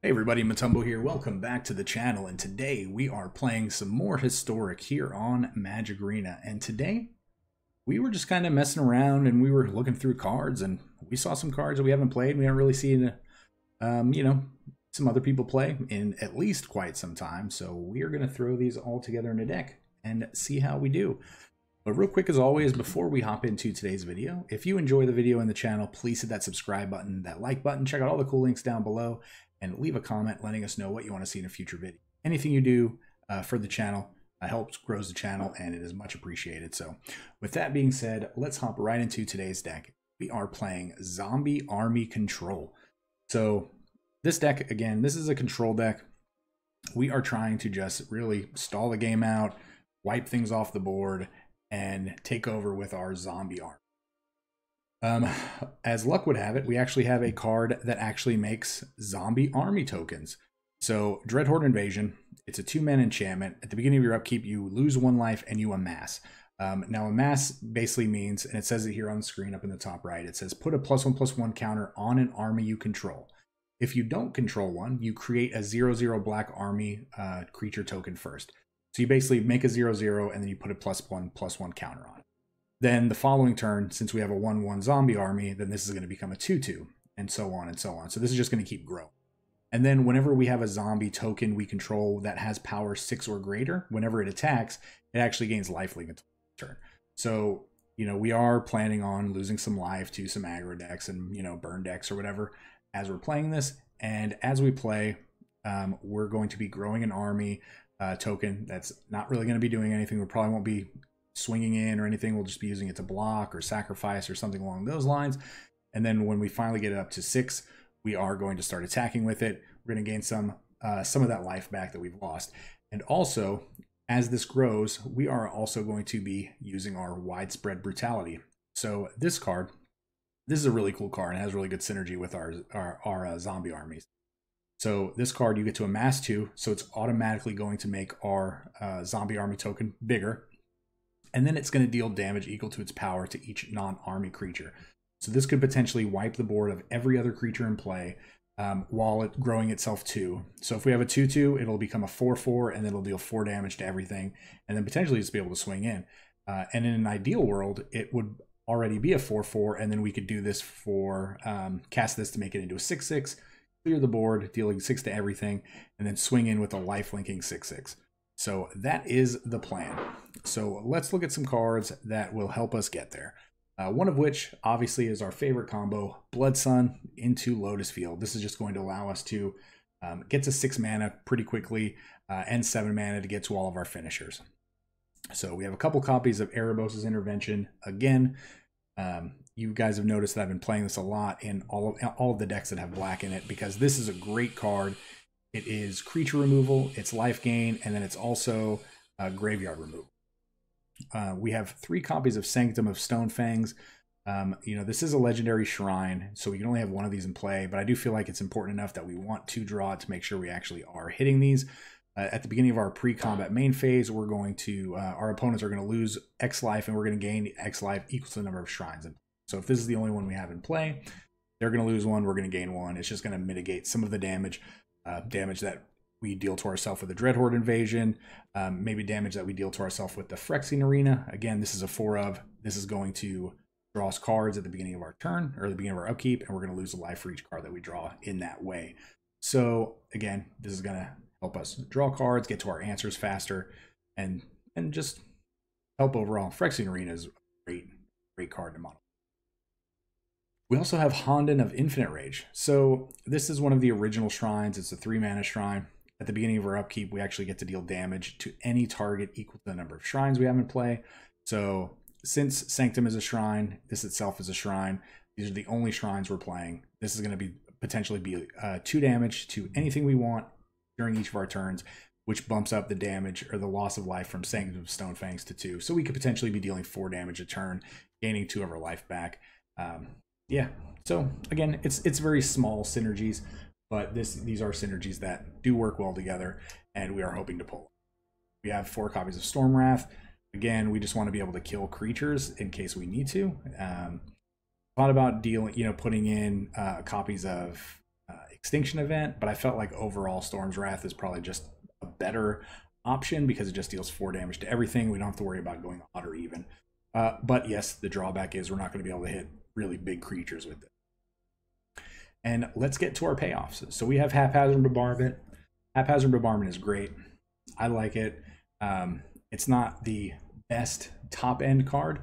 Hey everybody, Matumbo here. Welcome back to the channel, and today we are playing some more Historic here on Magic Arena. And today we were just kind of messing around and we were looking through cards, and we saw some cards that we haven't played. We haven't really seen, some other people play in at least quite some time. So we are going to throw these all together in a deck and see how we do. But real quick, as always, before we hop into today's video, if you enjoy the video and the channel, please hit that subscribe button, that like button, check out all the cool links down below, and leave a comment letting us know what you want to see in a future video. Anything you do for the channel helps, grows the channel, and it is much appreciated. So with that being said, let's hop right into today's deck. We are playing Zombie Army Control. So this deck, again, this is a control deck. We are trying to just really stall the game out, wipe things off the board, and take over with our zombie army. As luck would have it, we actually have a card that actually makes zombie army tokens. So Dreadhorde Invasion, it's a 2-mana enchantment. At the beginning of your upkeep, you lose 1 life and you amass. Now amass basically means, and it says it here on the screen up in the top right, it says put a +1/+1 counter on an army you control. If you don't control one, you create a 0/0 black army creature token first. So you basically make a 0/0 and then you put a +1/+1 counter on it. Then the following turn, since we have a 1/1 zombie army, then this is going to become a 2/2, and so on and so on. So this is just going to keep growing. And then whenever we have a zombie token we control that has power 6 or greater, whenever it attacks, it actually gains lifelink until turn. So, we are planning on losing some life to some aggro decks and, burn decks or whatever as we're playing this. And as we play, we're going to be growing an army token that's not really going to be doing anything. We probably won't be swinging in or anything. We'll just be using it to block or sacrifice or something along those lines. And then when we finally get it up to 6, we are going to start attacking with it. We're going to gain some of that life back that we've lost. And also, as this grows, we are also going to be using our Widespread Brutality. So this card, this is a really cool card and has really good synergy with our zombie armies. So this card, you get to amass 2, so it's automatically going to make our zombie army token bigger. And then it's going to deal damage equal to its power to each non-army creature. So this could potentially wipe the board of every other creature in play while it growing itself 2. So if we have a 2/2, it'll become a 4/4, and then it'll deal 4 damage to everything, and then potentially just be able to swing in. And in an ideal world, it would already be a 4/4, and then we could do this for, cast this to make it into a 6/6, clear the board, dealing 6 to everything, and then swing in with a life linking 6/6. So that is the plan. So let's look at some cards that will help us get there. One of which obviously is our favorite combo, Blood Sun into Lotus Field. This is just going to allow us to get to 6 mana pretty quickly and 7 mana to get to all of our finishers. So we have a couple copies of Erebos' Intervention. Again, you guys have noticed that I've been playing this a lot in all of the decks that have black in it, because this is a great card. It is creature removal, it's life gain, and then it's also graveyard removal. We have 3 copies of Sanctum of Stone Fangs. This is a legendary shrine, so we can only have 1 of these in play, but I do feel like it's important enough that we want to draw it to make sure we actually are hitting these. At the beginning of our pre-combat main phase, we're going to, our opponents are going to lose X life, and we're going to gain X life equal to the number of shrines. So if this is the only one we have in play, they're going to lose 1, we're going to gain 1. It's just going to mitigate some of the damage that we deal to ourselves with the Dreadhorde Invasion, maybe damage that we deal to ourselves with the Phyrexian Arena. Again, this is a 4 of. This is going to draw us cards at the beginning of our turn, or the beginning of our upkeep, and we're going to lose a life for each card that we draw in that way. So again, this is going to help us draw cards, get to our answers faster, and just help overall. Phyrexian Arena is a great card to model. We also have Honden of Infinite Rage. So this is one of the original shrines. It's a 3-mana shrine. At the beginning of our upkeep, we actually get to deal damage to any target equal to the number of shrines we have in play. So since Sanctum is a shrine, this itself is a shrine, these are the only shrines we're playing. This is going to be potentially be 2 damage to anything we want during each of our turns, which bumps up the damage or the loss of life from Sanctum of Stone Fangs to 2. So we could potentially be dealing 4 damage a turn, gaining 2 of our life back. Yeah, so again, it's very small synergies, but these are synergies that do work well together, and we are hoping to pull. We have 4 copies of Stormwrath. Again, we just want to be able to kill creatures in case we need to. Thought about putting in copies of Extinction Event, but I felt like overall Storm's Wrath is probably just a better option because it just deals 4 damage to everything. We don't have to worry about going odd or even. But yes, the drawback is we're not going to be able to hit really big creatures with it. And let's get to our payoffs. So we have Haphazard Bombardment. Haphazard Bombardment is great. I like it. It's not the best top end card,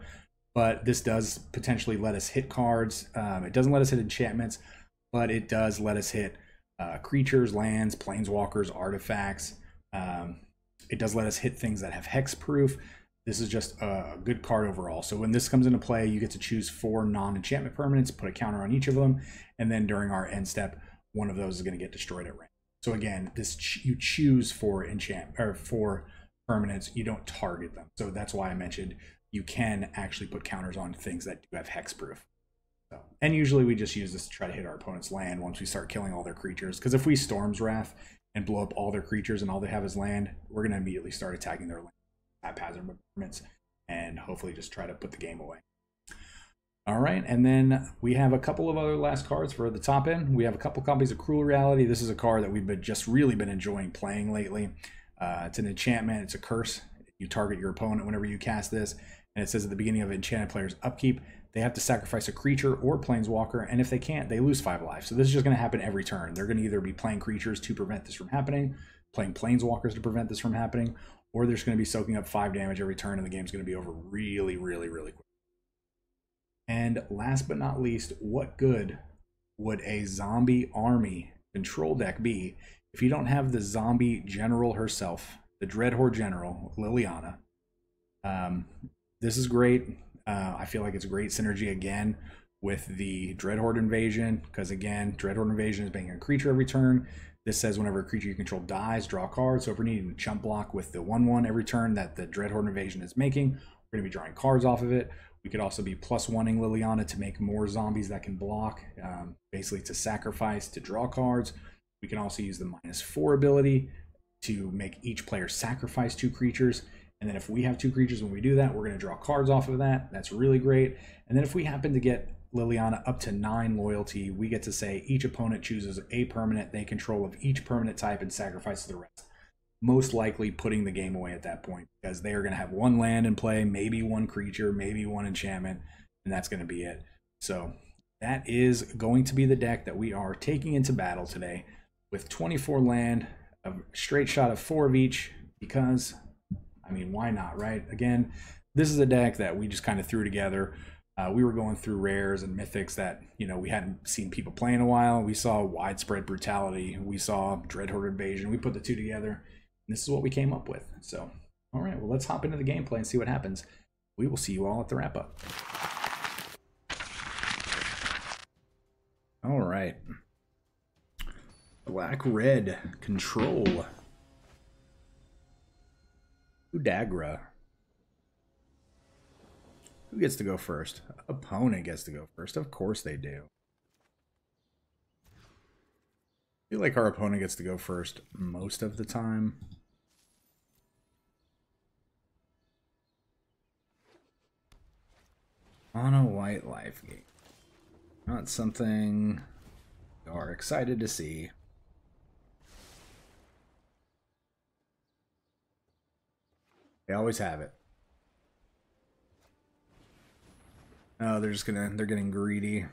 but this does potentially let us hit cards. It doesn't let us hit enchantments, but it does let us hit creatures, lands, planeswalkers, artifacts. It does let us hit things that have hexproof. This is just a good card overall. So when this comes into play, you get to choose 4 non-enchantment permanents, put a counter on each of them, and then during our end step, one of those is going to get destroyed at random. So again, this you choose 4 permanents. You don't target them. So that's why I mentioned you can actually put counters on things that do have hexproof. So, and usually we just use this to try to hit our opponent's land once we start killing all their creatures. Because if we Storm's Wrath and blow up all their creatures and all they have is land, we're going to immediately start attacking their land. Haphazard Bombardments and hopefully just try to put the game away. All right, and then we have a couple of other last cards for the top end. We have a couple copies of Cruel Reality. This is a card that we've just really been enjoying playing lately. It's an enchantment. It's a curse. You target your opponent whenever you cast this, and it says at the beginning of enchanted player's upkeep, they have to sacrifice a creature or planeswalker, and if they can't, they lose 5 life. So this is just going to happen every turn. They're going to either be playing creatures to prevent this from happening, playing planeswalkers to prevent this from happening, or they're just going to be soaking up 5 damage every turn, and the game's going to be over really, really, really quick. And last but not least, what good would a zombie army control deck be if you don't have the zombie general herself, the Dreadhorde General, Liliana? This is great. I feel like it's a great synergy again with the Dreadhorde Invasion, because again, Dreadhorde Invasion is being a creature every turn. This says whenever a creature you control dies, draw a card. So if we're needing to chump block with the 1/1 every turn that the Dreadhorde Invasion is making, we're going to be drawing cards off of it. We could also be +1ing Liliana to make more zombies that can block, basically to sacrifice to draw cards. We can also use the -4 ability to make each player sacrifice 2 creatures. And then if we have 2 creatures when we do that, we're going to draw cards off of that. That's really great. And then if we happen to get Liliana up to 9 loyalty, we get to say each opponent chooses a permanent they control of each permanent type and sacrifices the rest. Most likely putting the game away at that point, because they are going to have 1 land in play, maybe 1 creature, maybe 1 enchantment, and that's going to be it. So that is going to be the deck that we are taking into battle today with 24 land, a straight shot of 4 of each, because, I mean, why not, right? Again, this is a deck that we just kind of threw together. We were going through rares and mythics that, you know, we hadn't seen people play in a while. We saw Widespread Brutality. We saw Dreadhorde Invasion. We put the 2 together. And this is what we came up with. So, all right, well, let's hop into the gameplay and see what happens. We will see you all at the wrap-up. All right. Black-red control. Udagra. Who gets to go first? Opponent gets to go first. Of course they do. I feel like our opponent gets to go first most of the time. On a white life game. Not something we are excited to see. They always have it. Oh, they're getting greedy.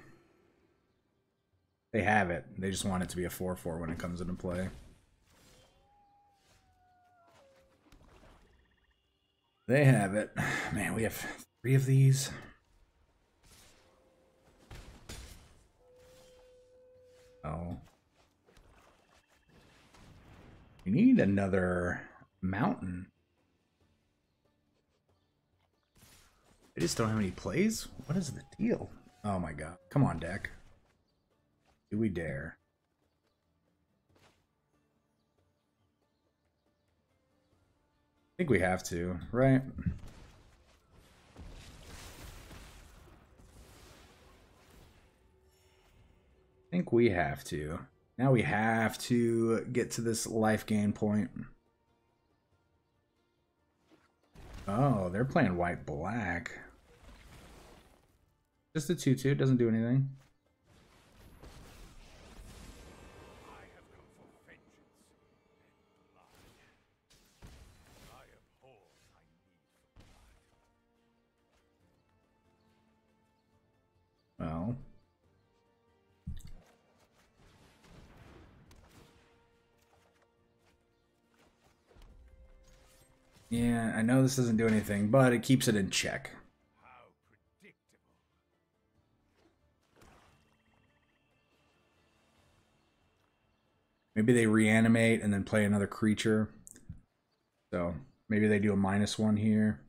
They have it. They just want it to be a 4/4 when it comes into play. They have it. Man, we have 3 of these. Oh. We need another mountain. They just don't have any plays? What is the deal? Oh my god. Come on, deck. Do we dare? I think we have to, right? I think we have to. Now we have to get to this life gain point. Oh, they're playing white-black. Just a 2/2, doesn't do anything. Yeah, I know this doesn't do anything, but it keeps it in check. Maybe they reanimate and then play another creature. So maybe they do a -1 here.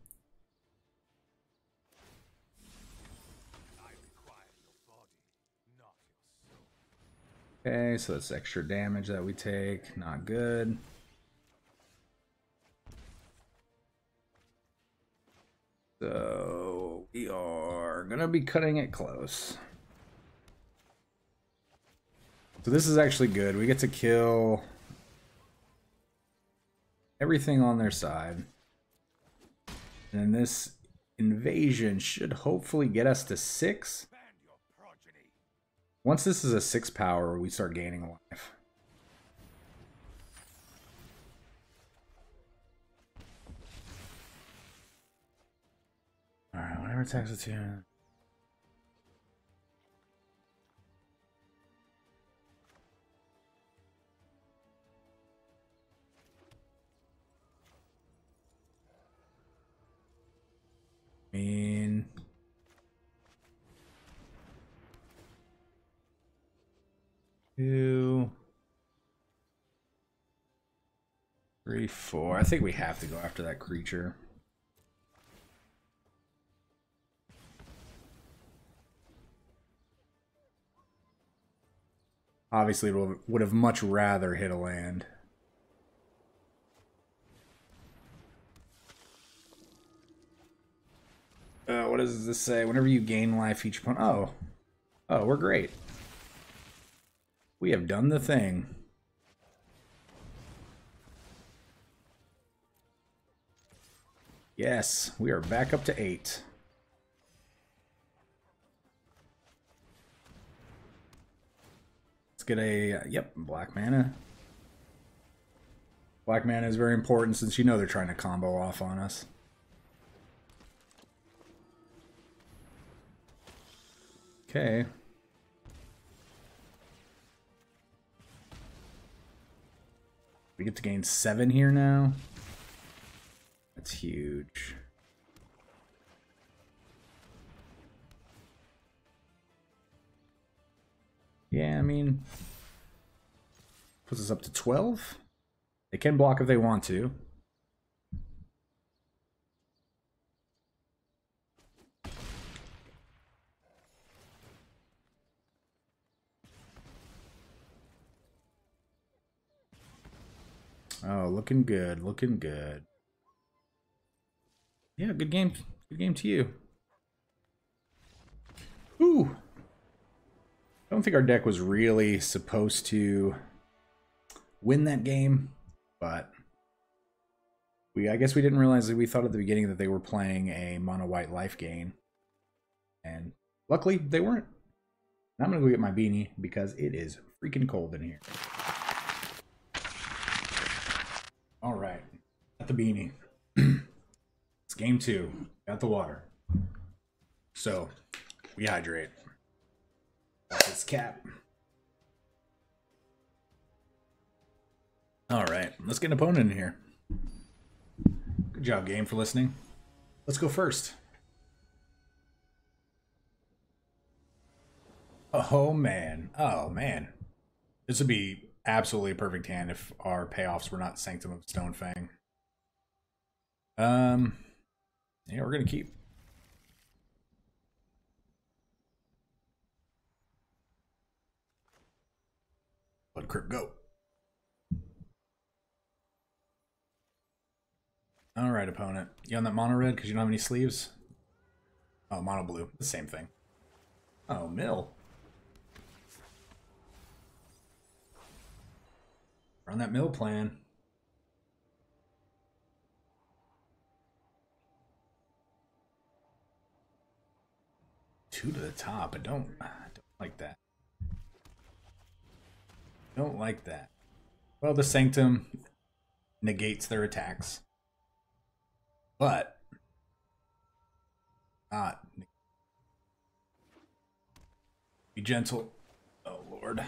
Okay, so that's extra damage that we take. Not good. So we are gonna be cutting it close. So this is actually good. We get to kill everything on their side. And then this invasion should hopefully get us to 6. Once this is a 6 power, we start gaining life. Alright, whatever attacks the 2. I mean, 2, 3, 4. I think we have to go after that creature. Obviously, would have much rather hit a land. What does this say? Whenever you gain life, each opponent. Oh, we're great. We have done the thing. Yes, we are back up to 8. Let's get a, yep, black mana. Black mana is very important since you know they're trying to combo off on us. Okay. We get to gain 7 here now. That's huge. Yeah, I mean, puts us up to 12. They can block if they want to. Oh, looking good, looking good. Yeah, good game. Good game to you. Ooh. I don't think our deck was really supposed to win that game, but I guess we didn't realize that we thought at the beginning that they were playing a mono white life gain. And luckily they weren't. Now I'm gonna go get my beanie because it is freaking cold in here. All right, got the beanie. It's game 2. Got the water. So we hydrate. That's its cap. All right, let's get an opponent in here. Good job, game, for listening. Let's go first. Oh man, oh man. This would be absolutely a perfect hand if our payoffs were not Sanctum of Stonefang. Yeah, we're gonna keep. Blood Crypt, go. Alright, opponent. You on that mono red because you don't have any sleeves? Oh, mono blue. The same thing. Oh, mill. Run that mill plan. Two to the top. I don't like that. Don't like that. Well, the Sanctum negates their attacks. But not. Be gentle. Oh, Lord.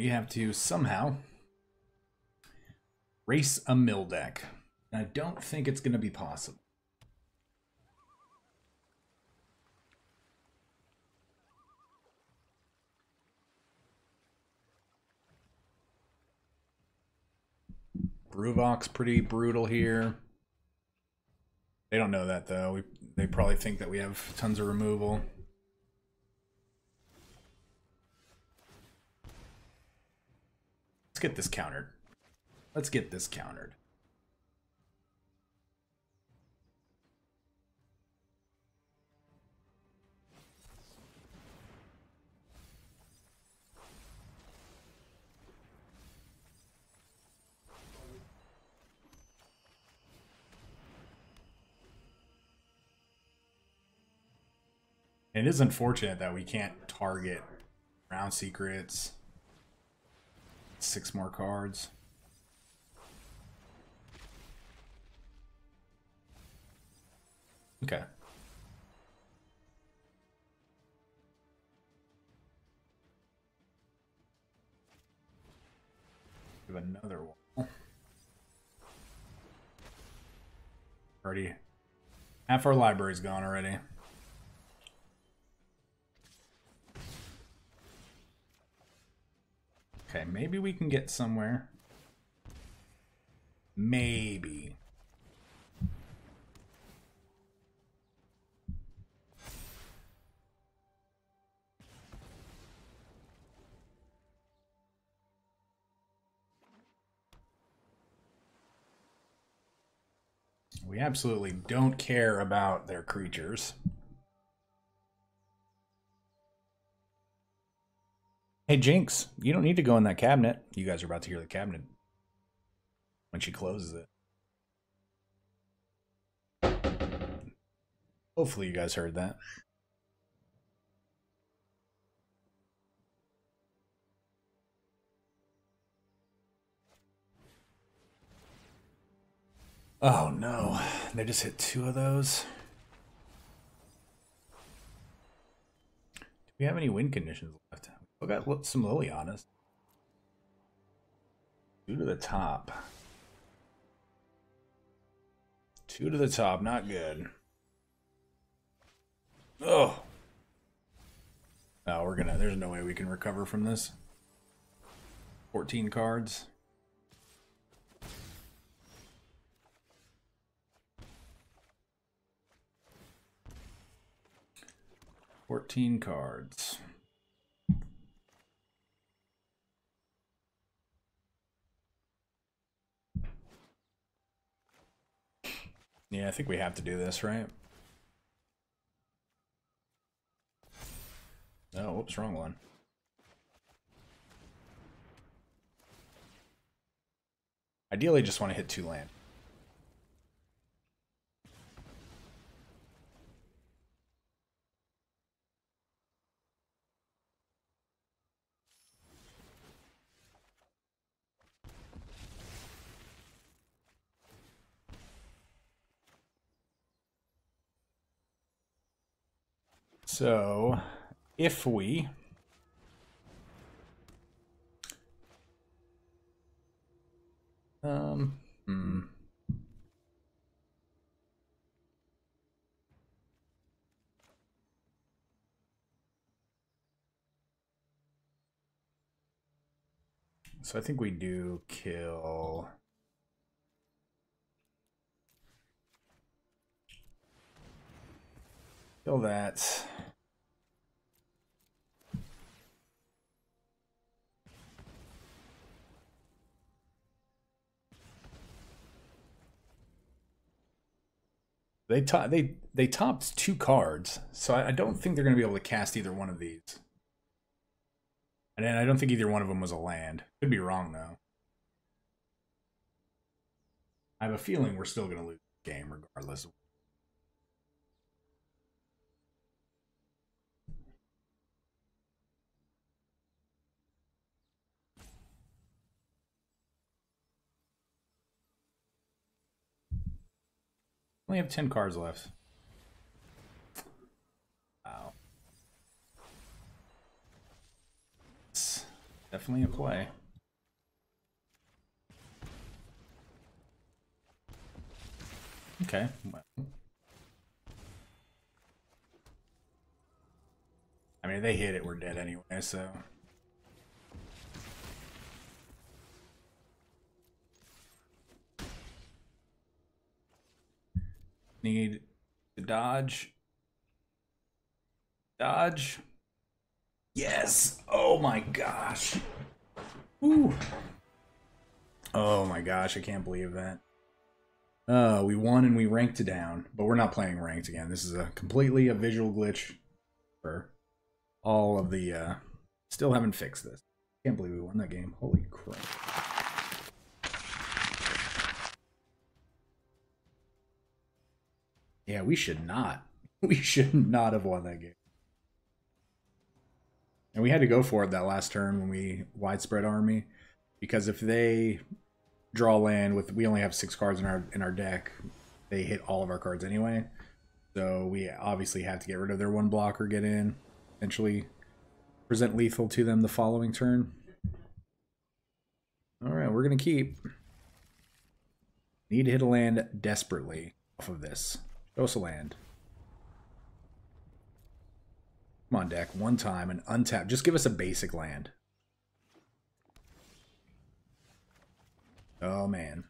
we have to somehow race a mill deck. And I don't think it's going to be possible. Bruvok's pretty brutal here. They don't know that though. They probably think that we have tons of removal. Let's get this countered. Let's get this countered. It is unfortunate that we can't target round secrets. 6 more cards. Okay. We have another one. Already. Half our library's gone already. Okay, maybe we can get somewhere. Maybe. We absolutely don't care about their creatures. Hey, Jinx, you don't need to go in that cabinet. You guys are about to hear the cabinet when she closes it. Hopefully you guys heard that. Oh no, they just hit 2 of those. Do we have any win conditions left? We got some Lilianas. 2 to the top. 2 to the top, not good. Oh. Oh, there's no way we can recover from this. 14 cards. Yeah, I think we have to do this, right? Oh, whoops, wrong one. Ideally, just want to hit 2 land. So, if we So I think we do kill that. They topped 2 cards, so I don't think they're going to be able to cast either one of these. And I don't think either one of them was a land. Could be wrong though. I have a feeling we're still going to lose the game regardless. Only have 10 cards left. Wow. Definitely a play. Okay. Well, I mean, if they hit it, we're dead anyway, so... Need to dodge. Dodge. Yes! Oh my gosh. Woo. Oh my gosh, I can't believe that. We won and we ranked down, but we're not playing ranked again. This is completely a visual glitch for all of the, still haven't fixed this. Can't believe we won that game. Holy crap. Yeah, we should not. We should not have won that game. And we had to go for it that last turn when we widespread army, because if they draw land with, we only have 6 cards in our deck, they hit all of our cards anyway. So we obviously have to get rid of their 1 blocker, get in, eventually present lethal to them the following turn. All right, we're gonna keep. Need to hit a land desperately off of this. Show us a land. Come on, deck. 1 time and untap. Just give us a basic land. Oh, man.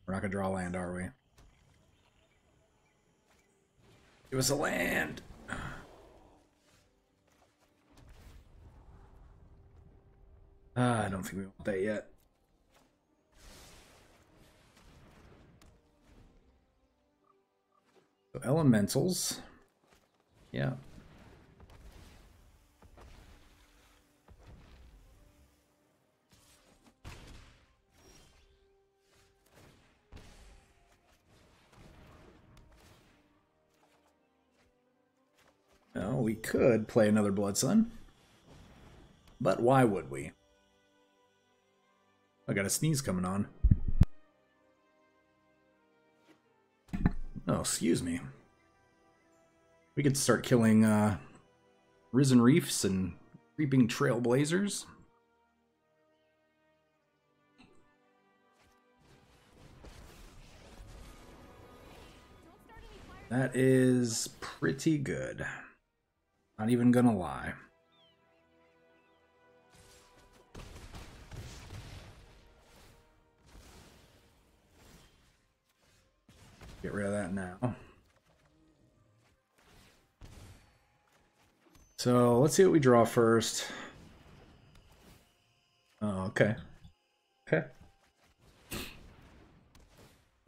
We're not going to draw land, are we? Give us a land. I don't think we want that yet. So elementals. Yeah. Well, we could play another Blood Sun, but why would we? I got a sneeze coming on. Oh, excuse me. We could start killing Risen Reefs and Creeping Trailblazers. That is pretty good. Not even gonna lie. Get rid of that now. So let's see what we draw first. Oh, okay. Okay.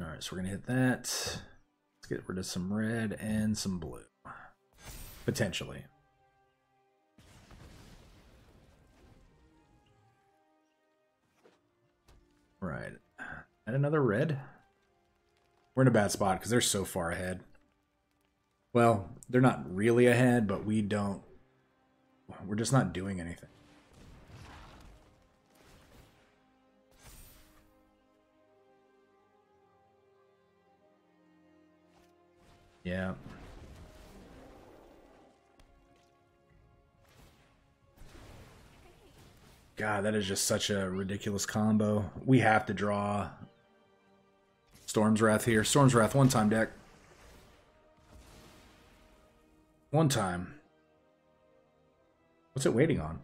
Alright, so we're gonna hit that. Let's get rid of some red and some blue. Potentially. Right. And another red? We're in a bad spot because they're so far ahead. Well, they're not really ahead, but we don't... We're just not doing anything. Yeah. God, that is just such a ridiculous combo. We have to draw Storm's Wrath here. Storm's Wrath, 1 time deck. 1 time. What's it waiting on?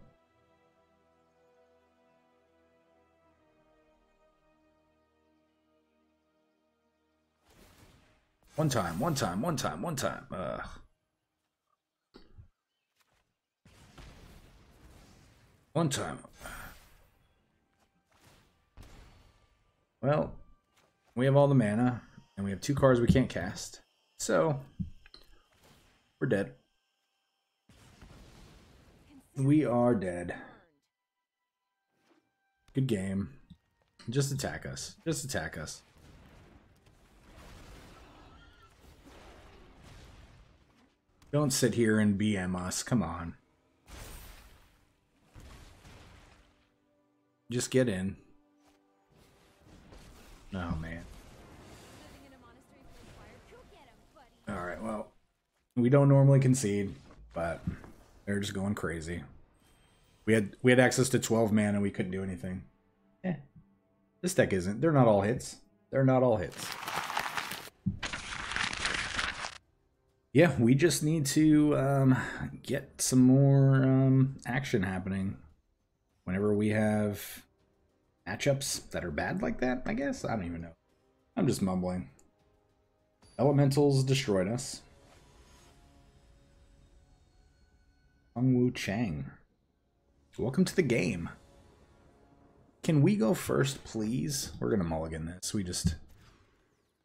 One time. Ugh. One time. Well, we have all the mana, and we have 2 cards we can't cast. So, we're dead. We are dead. Good game. Just attack us. Just attack us. Don't sit here and BM us. Come on. Just get in. Oh, man. Alright, well, we don't normally concede, but they're just going crazy. We had access to 12 mana and we couldn't do anything. This deck isn't. They're not all hits. They're not all hits. Yeah, we just need to get some more action happening whenever we have matchups that are bad like that, I guess. I don't even know. I'm just mumbling. Elementals destroyed us. Hongwu Chang. Welcome to the game. Can we go first, please? We're going to mulligan this. We just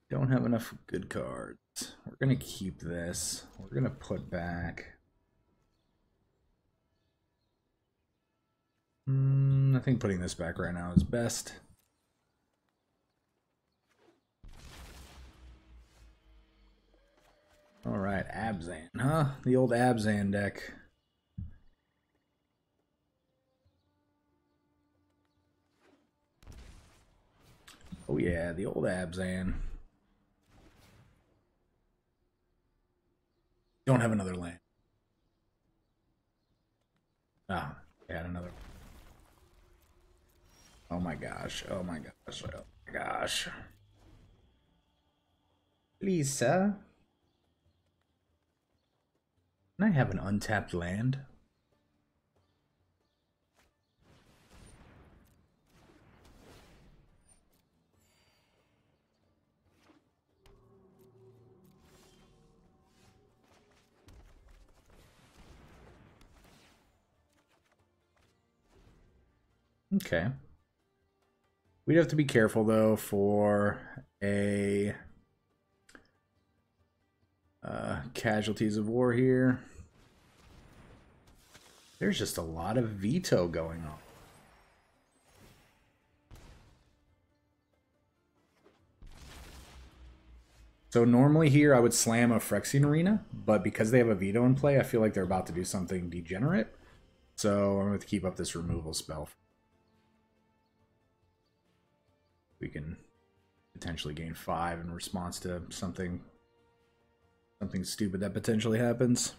don't have enough good cards. We're going to keep this. We're going to put back... I think putting this back right now is best. Alright, Abzan, huh? The old Abzan deck. Oh yeah, the old Abzan. Don't have another land. Ah, I had another. Oh my gosh, oh my gosh, oh my gosh. Please, sir. Can I have an untapped land? Okay. We'd have to be careful, though, for a casualties of war here. There's just a lot of veto going on. So normally here I would slam a Phyrexian Arena, but because they have a veto in play, I feel like they're about to do something degenerate. So I'm going to keep up this removal spell. We can potentially gain 5 in response to something stupid that potentially happens.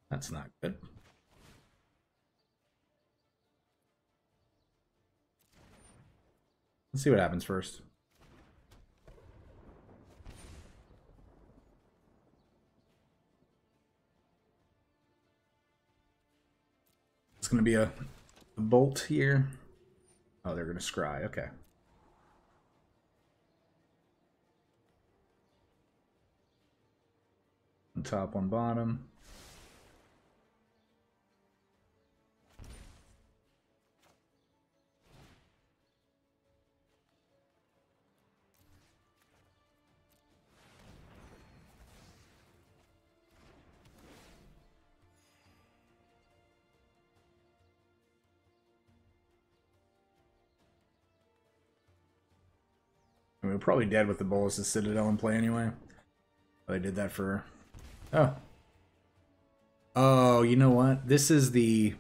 That's not good. Let's see what happens first. It's going to be a bolt here. Oh, they're going to scry. Okay. One top, one bottom. I mean, we're probably dead with the Bolas' Citadel in play anyway. But I did that for... Oh. Oh, you know what? This is the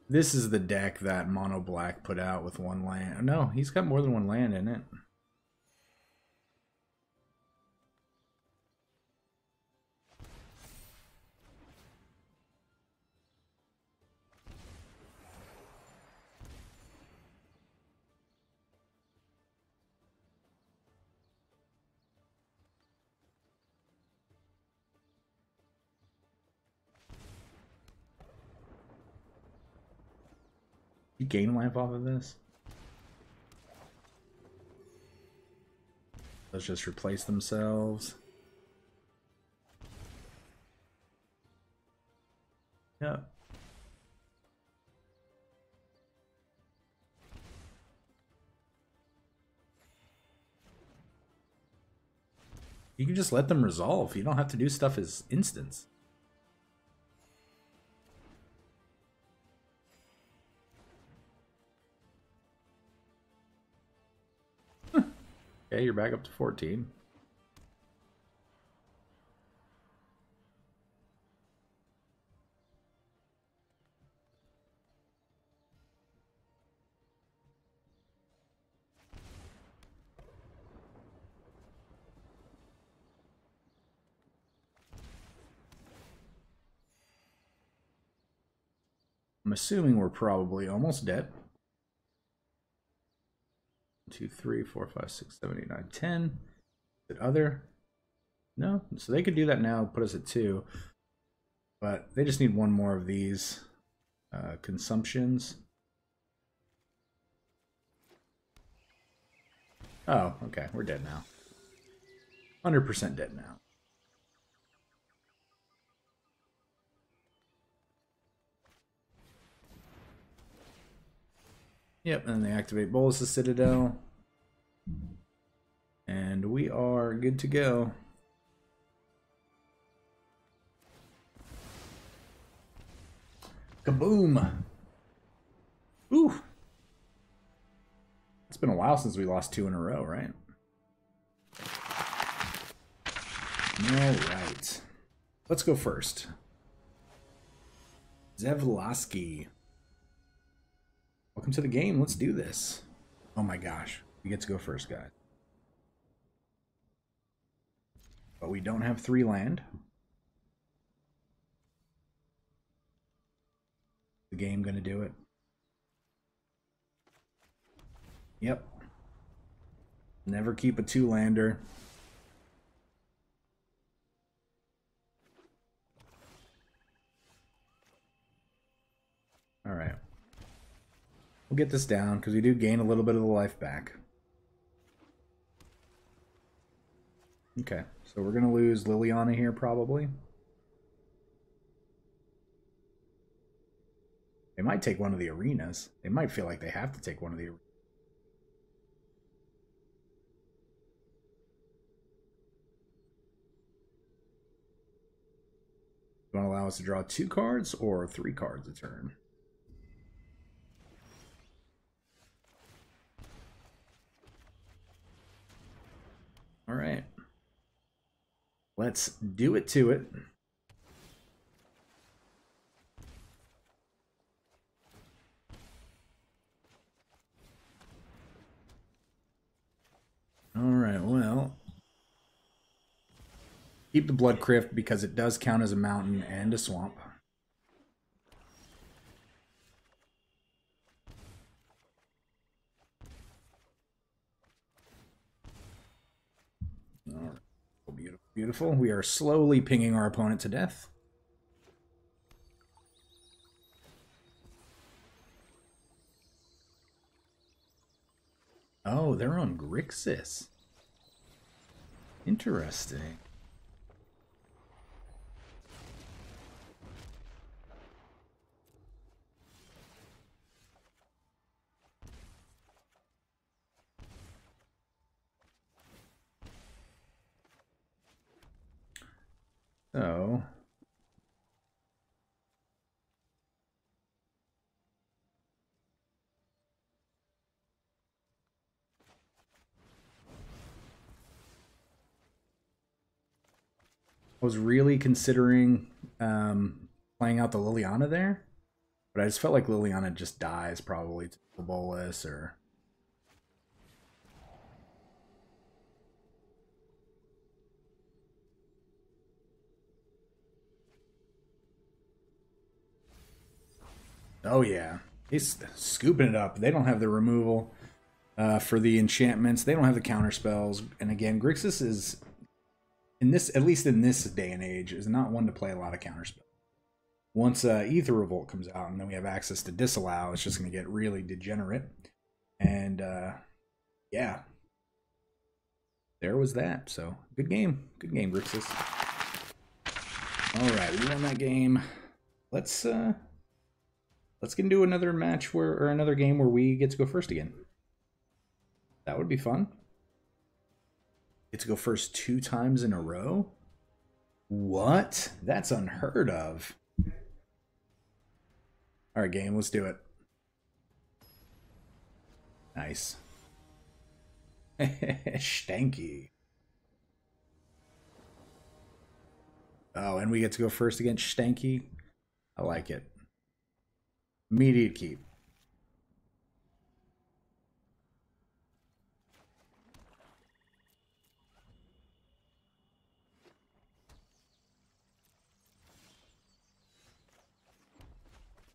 deck that Mono Black put out with one land. No, he's got more than one land in it. You gain life off of this? Let's just replace themselves. Yep. You can just let them resolve. You don't have to do stuff as instants. Okay, you're back up to 14. I'm assuming we're probably almost dead. 1, 2, 3, 4, 5, 6, 7, 8, 9, 10. Is it other? No, so they could do that now, put us at 2. But they just need one more of these consumptions. Oh, okay, we're dead now. 100% dead now. Yep, and then they activate Bolus' Citadel. And we are good to go. Kaboom! Ooh! It's been a while since we lost 2 in a row, right? Alright. Let's go first. Zevlasky. Welcome to the game. Let's do this. Oh my gosh. We get to go first, guys. But we don't have 3 land. The game gonna do it? Yep. Never keep a 2-lander. Alright. We'll get this down, because we do gain a little bit of the life back. Okay, so we're going to lose Liliana here, probably. They might take one of the arenas. They might feel like they have to take one of the arenas. You want to allow us to draw 2 cards or 3 cards a turn? All right. Let's do it to it. All right, well, keep the Blood Crypt because it does count as a mountain and a swamp. All right. Beautiful, beautiful. We are slowly pinging our opponent to death. Oh, they're on Grixis. Interesting. So I was really considering playing out the Liliana there, but I just felt like Liliana just dies probably to the Bolus or... Oh yeah, he's scooping it up. They don't have the removal for the enchantments. They don't have the counter spells. And again, Grixis is, in this, at least in this day and age, is not one to play a lot of counter spells. Once Ether Revolt comes out and then we have access to Disallow, it's just going to get really degenerate. And yeah, there was that. So good game, Grixis. All right, we won that game. Let's get into another match or another game where we get to go first again. That would be fun. Get to go first 2 times in a row? What? That's unheard of. All right, game, let's do it. Nice. Stanky. Oh, and we get to go first against Stanky? I like it. Immediate keep.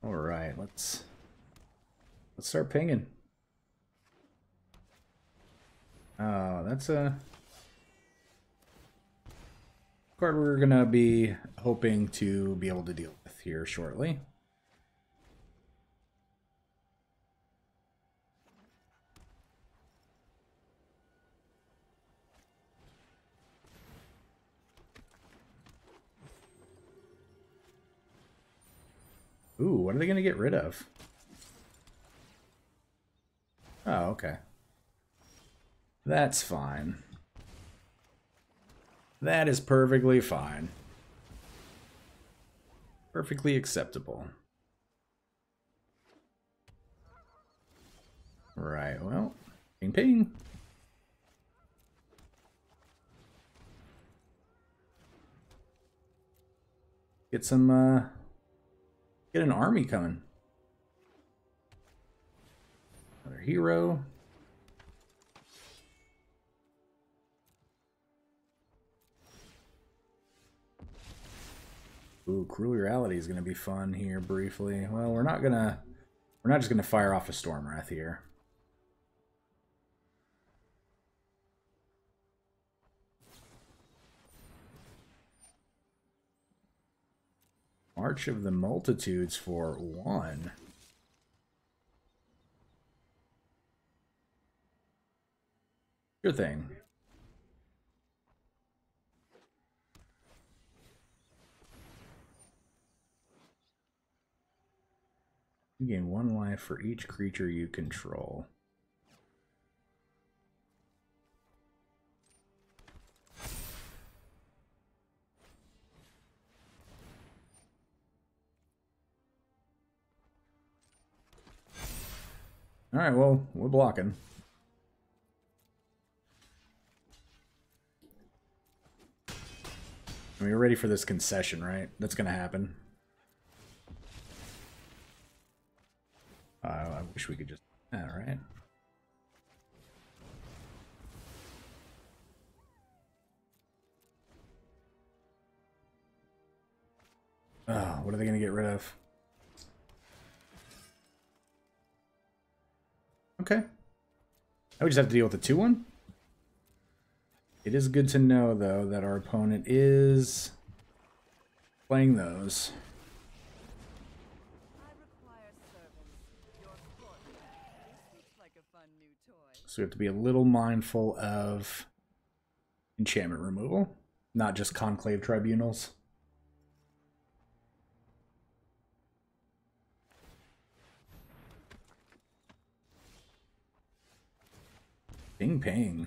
All right, let's start pinging. Oh, that's a card we're gonna be hoping to be able to deal with here shortly. Ooh, what are they gonna get rid of? Oh, okay. That's fine. That is perfectly fine. Perfectly acceptable. Right, well, ping ping. Get some, get an army coming. Another hero. Ooh, Cruel Reality is going to be fun here briefly. Well, we're not just going to fire off a Stormwrath here. March of the Multitudes for 1. Sure thing. You gain 1 life for each creature you control. Alright, well, we're blocking. I mean, we're ready for this concession, right? That's gonna happen. I wish we could just... Alright. Oh, what are they gonna get rid of? Okay. I would just have to deal with the 2-1. It is good to know, though, that our opponent is playing those. So we have to be a little mindful of enchantment removal, not just conclave tribunals. Ping ping.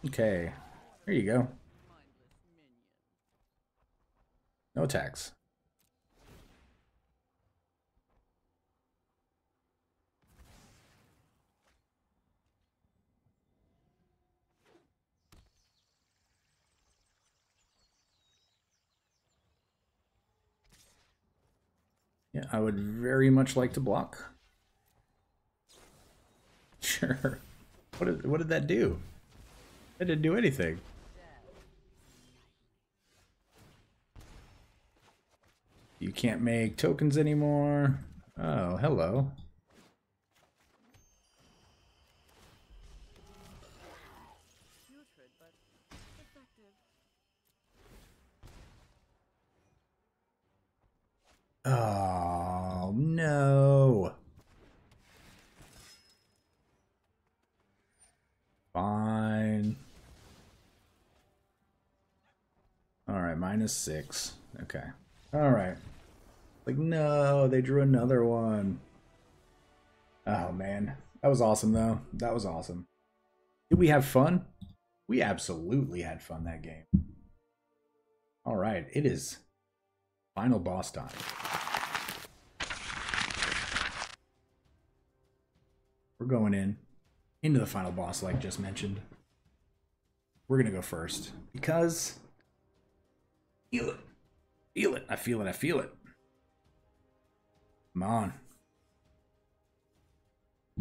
Okay, there you go. No attacks. Yeah, I would very much like to block. Sure. What did that do? That didn't do anything. You can't make tokens anymore. Oh, hello. Oh, no. Fine. Alright, -6. Okay. Alright. Like, no, they drew another one. Oh, man. That was awesome, though. That was awesome. Did we have fun? We absolutely had fun that game. Alright, it is final boss time. We're going into the final boss, like just mentioned. We're going to go first because... Feel it. Feel it. I feel it. I feel it. Come on.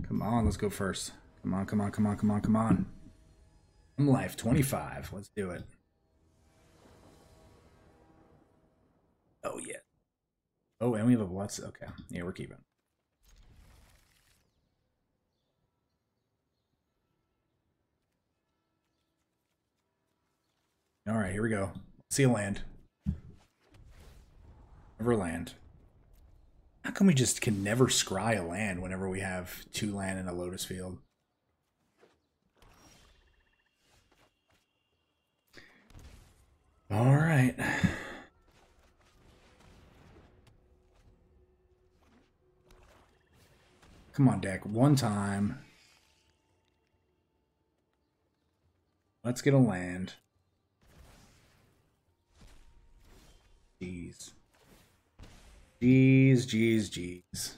Come on, let's go first. Come on, come on, come on, come on, come on. Life 25. Let's do it. Oh, yeah. Oh, and we have a Bloods. Okay, yeah, we're keeping. All right, here we go. See a land. Never land. How come we just can never scry a land whenever we have 2 land in a Lotus Field? All right. Come on, deck. One time. Let's get a land. Jeez. Jeez, jeez, jeez.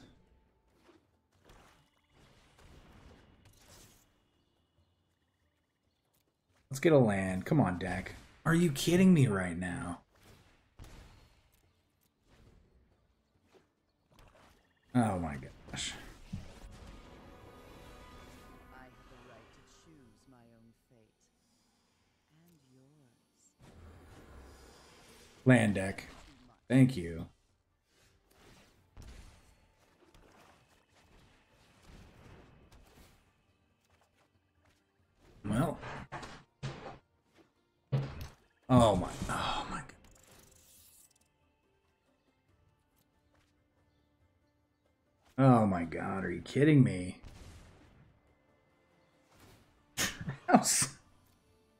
Let's get a land. Come on, deck. Are you kidding me right now? Oh my gosh. I have the right to choose my own fate. And yours. Land deck. Thank you. Well. Oh my god. Oh my god, are you kidding me? How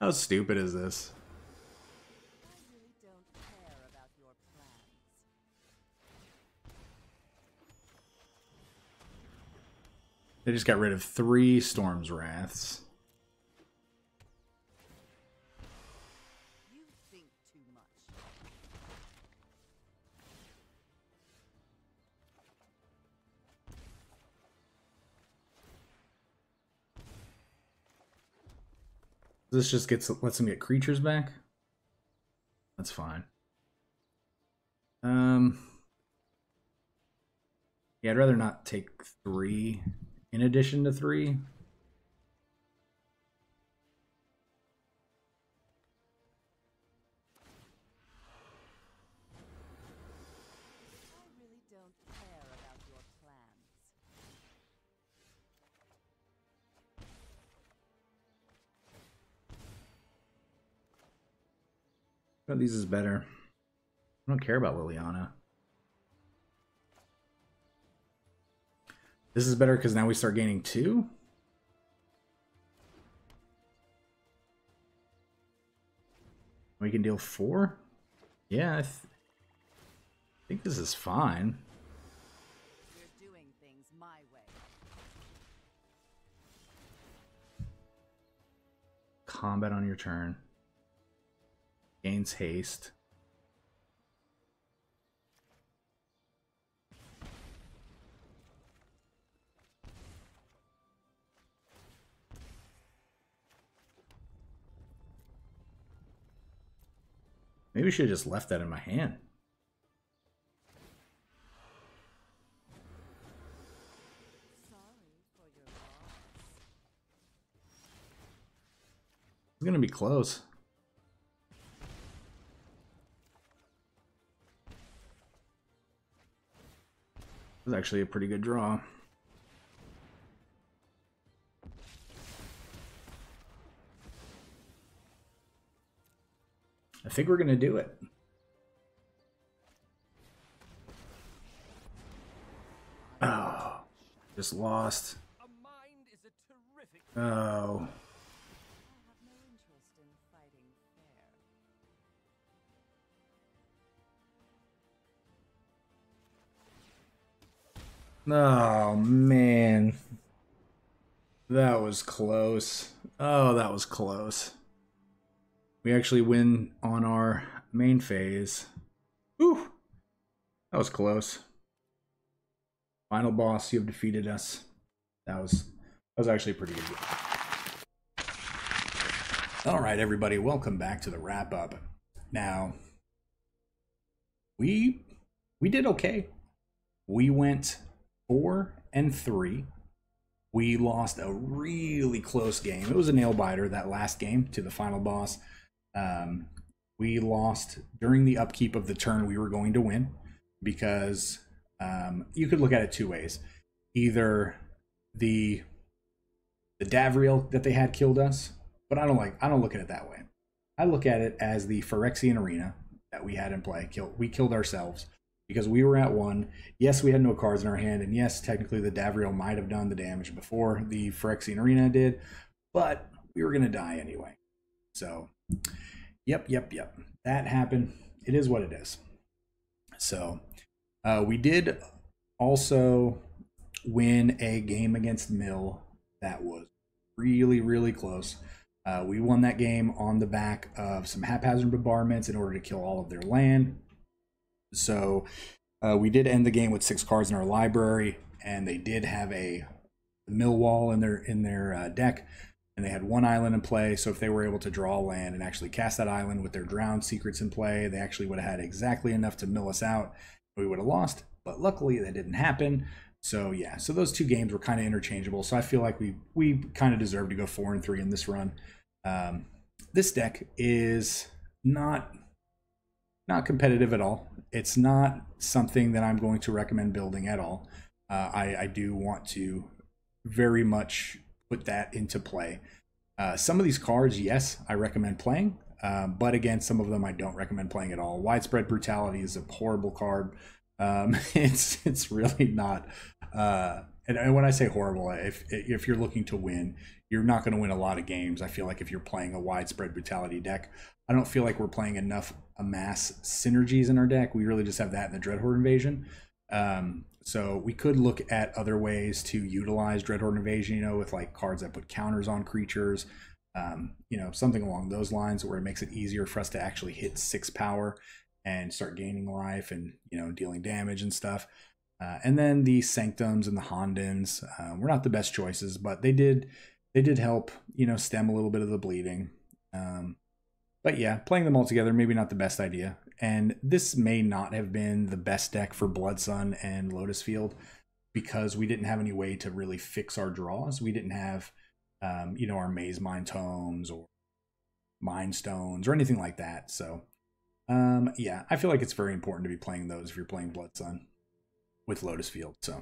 stupid is this? I really don't care about your plans. They just got rid of 3 Storm's Wraths. You think too much. This just lets them get creatures back. That's fine. Yeah, I'd rather not take 3 in addition to 3. I really don't care about your plans. One of these is better. I don't care about Liliana. This is better because now we start gaining 2. We can deal 4. Yeah, I think this is fine. We're doing things my way. Combat on your turn. Gains haste. Maybe we should have just left that in my hand. Sorry for your loss. It's gonna be close. It was actually a pretty good draw. I think we're gonna do it. Oh, just lost. A mind is a terrific. Oh. I have no interest in fighting fair. Oh man. That was close. Oh, that was close. We actually win on our main phase. Whew. That was close. Final boss, you have defeated us. That was actually pretty good. All right, everybody, welcome back to the wrap up. Now, we did okay. We went 4-3. We lost a really close game. It was a nail biter, that last game, to the final boss. We lost during the upkeep of the turn we were going to win. because you could look at it two ways. Either the Davriel that they had killed us, but I don't look at it that way. I look at it as the Phyrexian arena that we had in play. We killed ourselves because we were at 1. Yes, we had no cards in our hand, and yes, technically the Davriel might have done the damage before the Phyrexian arena did, but we were going to die anyway. So, yep. That happened. It is what it is. So, we did also win a game against Mill that was really, really close. We won that game on the back of some haphazard bombardments in order to kill all of their land. So we did end the game with 6 cards in our library, and they did have a mill wall in their deck, and they had 1 island in play. So if they were able to draw land and actually cast that island with their drowned secrets in play, they actually would have had exactly enough to mill us out. We would have lost, but luckily that didn't happen. So yeah, so those 2 games were kind of interchangeable. So I feel like we kind of deserve to go 4-3 in this run. This deck is not competitive at all. It's not something that I'm going to recommend building at all. I do want to very much put that into play. Some of these cards, yes, I recommend playing, but again, some of them I don't recommend playing at all. Widespread Brutality is a horrible card. It's really not. And when I say horrible, if you're looking to win, you're not going to win a lot of games. I feel like if you're playing a Widespread Brutality deck, I don't feel like we're playing enough amass synergies in our deck. We really just have that in the Dreadhorde Invasion. So we could look at other ways to utilize Dreadhorde Invasion, you know, with like cards that put counters on creatures, you know, something along those lines where it makes it easier for us to actually hit 6 power and start gaining life and, you know, dealing damage and stuff. And then the Sanctums and the Hondens were not the best choices, but they did help, you know, stem a little bit of the bleeding. But yeah, playing them all together, maybe not the best idea. And this may not have been the best deck for Blood Sun and Lotus Field because we didn't have any way to really fix our draws. We didn't have, you know, our Maze Mind Tomes or Mind Stones or anything like that. So, yeah, I feel like it's very important to be playing those if you're playing Blood Sun with Lotus Field. So,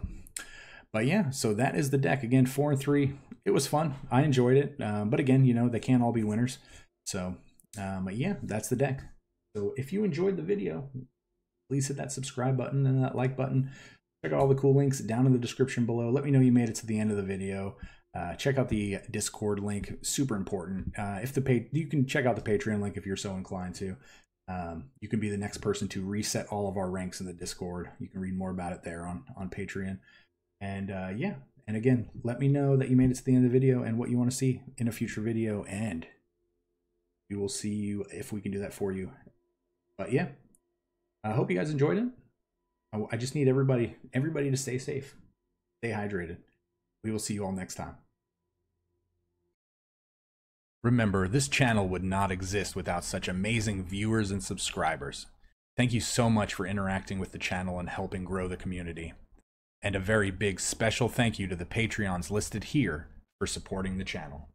but yeah, so that is the deck. Again, 4-3. It was fun. I enjoyed it. But again, you know, they can't all be winners. So, yeah, that's the deck. So if you enjoyed the video, please hit that subscribe button and that like button. Check out all the cool links down in the description below. Let me know you made it to the end of the video. Check out the Discord link, super important. You can check out the Patreon link if you're so inclined to. You can be the next person to reset all of our ranks in the Discord. You can read more about it there on Patreon. And yeah, and again, let me know that you made it to the end of the video and what you want to see in a future video, and we will see you if we can do that for you. But yeah, I hope you guys enjoyed it. I just need everybody to stay safe, stay hydrated. We will see you all next time. Remember, this channel would not exist without such amazing viewers and subscribers. Thank you so much for interacting with the channel and helping grow the community. And a very big special thank you to the Patreons listed here for supporting the channel.